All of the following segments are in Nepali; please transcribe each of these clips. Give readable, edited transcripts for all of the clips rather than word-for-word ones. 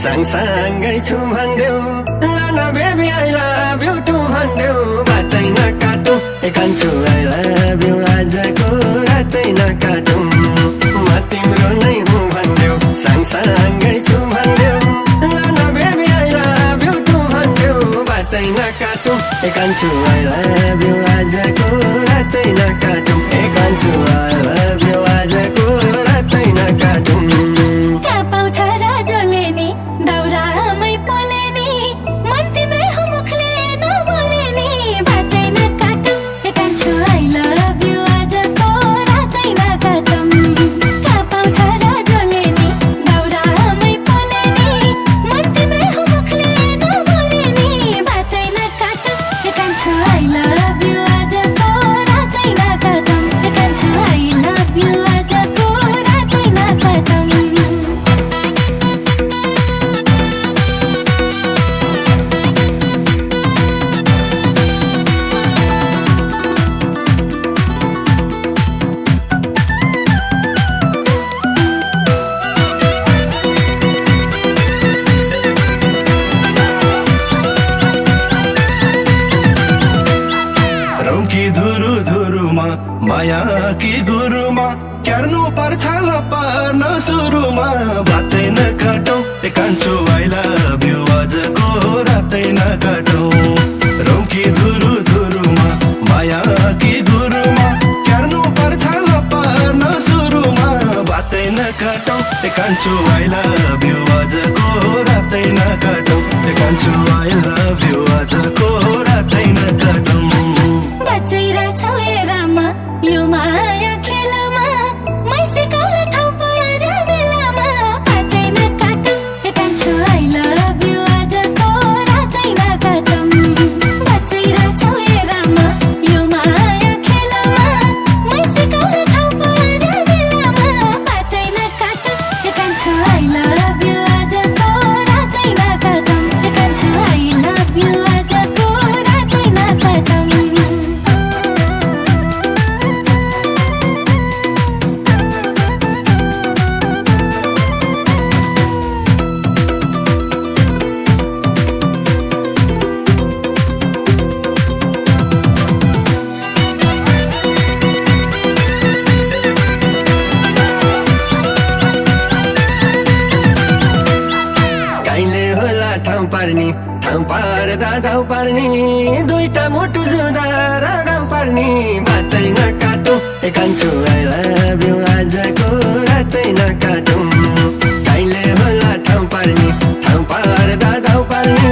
सँगसँगै छु भन्देऊ लाना baby I love you too भन्देऊ बातै नकाटौँ कान्छु आई लभ यु आजको रातै नकाटौँ म तिम्रो नै हुँ भन्देऊ सँगसँगै छु भन्देऊ लाना baby I love you too भन्देऊ बातै नकाटौँ कान्छु आई लभ यु आजको रातै नकाटौँ कान्छु आई लभ यु आजको रातै नकाटौँ माया की गुरुमा क्यार्नु पर्छ ल पर्न सुरुमा बातै नकाटौँ कान्छु आई लभ यु आजको रातै नकाटौँ रौकी धुरु धुरुमा माया की गुरुमा क्यार्नु पर्छ ल पर्न सुरुमा बातै नकाटौँ कान्छु आई लभ यु आजको रातै नकाटौँ कान्छु आई लभ यु आजको रातै नकाटौँ बचिरहेछौ ए रामा यो माया खेलमा मै सिकाउला ठाउँ पर्यो बेलामा बातै नकाटौँ कान्छु आई लभ यु आजको रातै नकाटौँ बचिरहेछौ ए रामा यो माया खेलमा मै सिकाउला ठाउँ पर्यो बेलामा बातै नकाटौँ कान्छु आई लभ यु आजको रातै नकाटौँ कान्छु आई लभ यु आजको रातै नकाटौँ ठाउँ पार्दा धाउ पार्ने दुईटा मुटु जुदा र गाउँ पार्ने बातै नकाटौँ कान्छु आई लभ यु आजको रातै नकाटौँ कहिले होला ठाउँ पार्दा धाउ पार्ने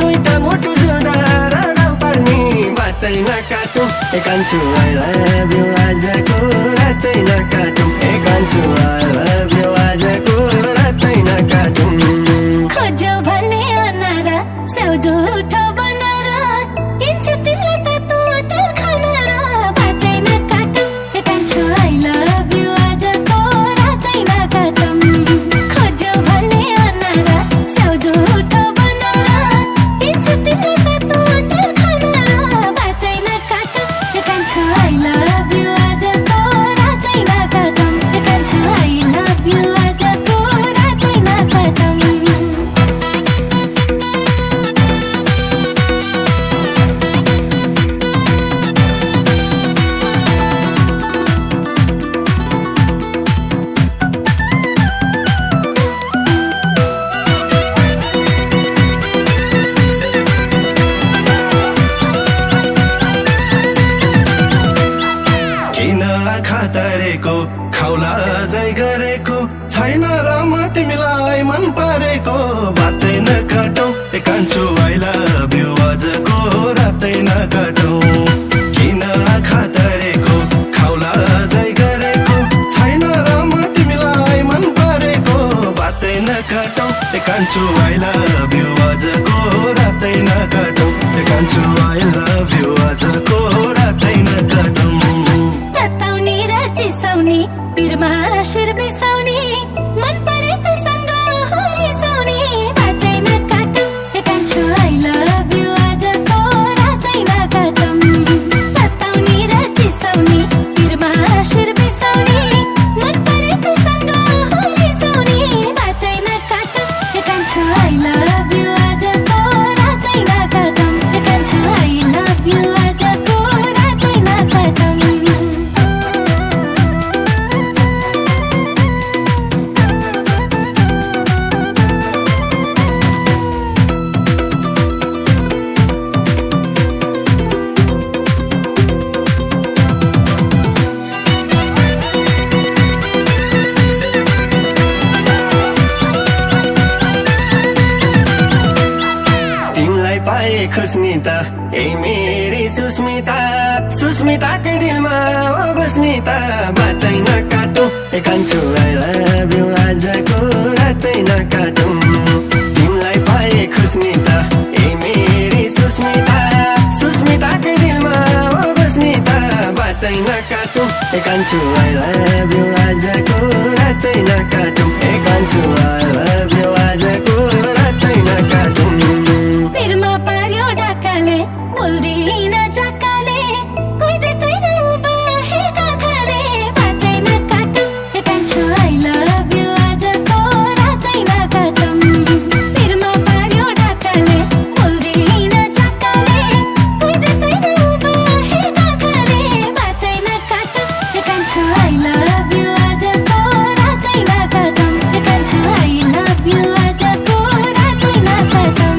दुईटा मुटु जुदा र गाउँ पार्ने बातै नकाटौँ कान्छु आई लभ यु आजको रातै नकाटौँ कान्छु आई लभ यु आजको रातै नकाटौँ खोज्यौ भने अनारा स्याउ झुठो बनाएर हिँड्छु तिमीलाई तातो तेल खानार बातै नकाटौँ कान्छु आई लभ यु आजको रातै नकाटौँ खोज्यौ भने अनारा स्याउ झुठो बनाएर हिँड्छु तिमीलाई तातो तेल खानार बातै नकाटौँ कान्छु आई लभ यु आजको रातै नकाटौँ कान्छु आई लभ यु आजको रातै नकाटौँ तरेको खौला जै गरेको छैन र म तिमीलाई मन परेको बातै नकाटौँ कान्छु आई लभ यु आजको रातै नकाटौँ किन आँखा तरेको खौला जै गरेको छैन र म तिमीलाई मन परेको बातै नकाटौँ कान्छु आई लभ यु आजको रातै नकाटौँ कान्छु आई लभ यु आजको रातै नकाटौँ चिसाउने पिरमा शिर बिसाउने मन परेकोसँग हरिसाउने बातै नकाटौँ कान्छु आई लभ यु आजको रातै नकाटौँ तताउने र चिसाउने पिरमा शिर बिसाउने मन परेकोसँग हरिसाउने बातै नकाटौँ कान्छु खुस्नी त ए मेरी सुस्मिता सुस्मिताकै दिलमा घुस्नी त बातै नकाटौँ ए कान्छु I love you आजको रातै नकाटौँ तिमीलाई पाए खुस्नी त ए मेरी सुस्मिता सुस्मिताकै दिलमा घुस्नी त बातै नकाटौँ ए कान्छु I love you आजको रातै नकाटौँ ए कान्छु I love you आजको रातै नकाटौँ पिरमा पार्यो ढाकाले बोल्दिन झक्काले कोही देख्दैन बाहेका खाले बातै नकाटौँ ए कान्छु I love you आजको रातै नकाटौँ पिरमा पार्यो ढाकाले बोल्दिन झक्काले कोही देख्दैन बाहेका खाले बातै नकाटौँ ए कान्छु I love you आजको रातै नकाटौँ ए कान्छु I love you आजको रातै नकाटौँ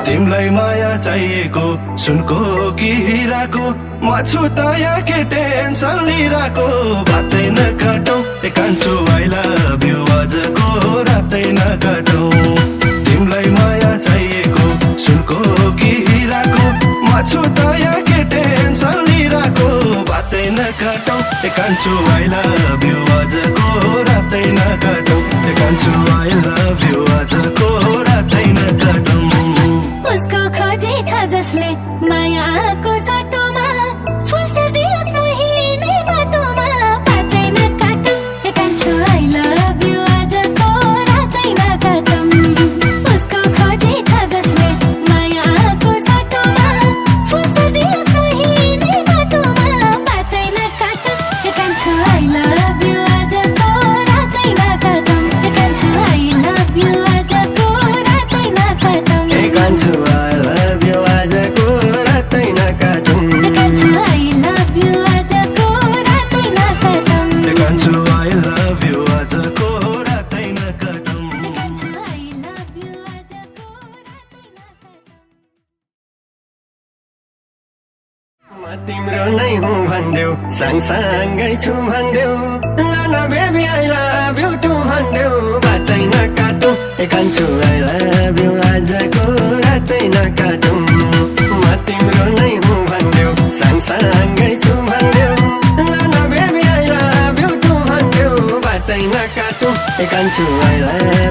तिमलाई माया चाहिएको सुनको कि हिराको म छु त यहाँ के टेन्सन लिइरहेको बातै नकाटौँ ए कान्छु I love you आजको रातै नकाटौँ तिमलाई माया चाहिएको सुनको कि हिराको म छु त यहाँ के टेन्सन लिइरहेको बातै नकाटौँ ए कान्छु I love you आजको रातै नकाटौँ ए कान्छु I love you आजको रातै नकाटौँ उसको खोजी छ जसले मायाको साटोमा फुल छरिदियोस् महिनै बाटोमा बातै नकाटौँ ए कान्छु I love you आजको रातै नकाटौँ उसको खोजी छ जसले मायाको साटोमा फुल छरिदियोस् महिनै बाटोमा बातै नकाटौँ ए कान्छु I love you आजको रातै नकाटौँ ए कान्छु I love you आजको रातै नकाटौँ ए कान्छु I love you आजको रातै नकाटौँ ए कान्छु I love you आजको रातै नकाटौँ ए कान्छु I love you आजको रातै नकाटौँ ए कान्छु I love you आजको रातै नकाटौँ म तिम्रो नै हुँ भन्देऊ सँगसँगै छु भन्देऊ नाना baby I love you too भन्देऊ बातै नकाटौँ ए कान्छु I love you आजको रातै नकाटौँ म तिम्रो नै हुँ भन्देऊ सँगसँगै छु भन्देऊ नाना baby I love you too भन्देऊ बातै नकाटौँ ए कान्छु I love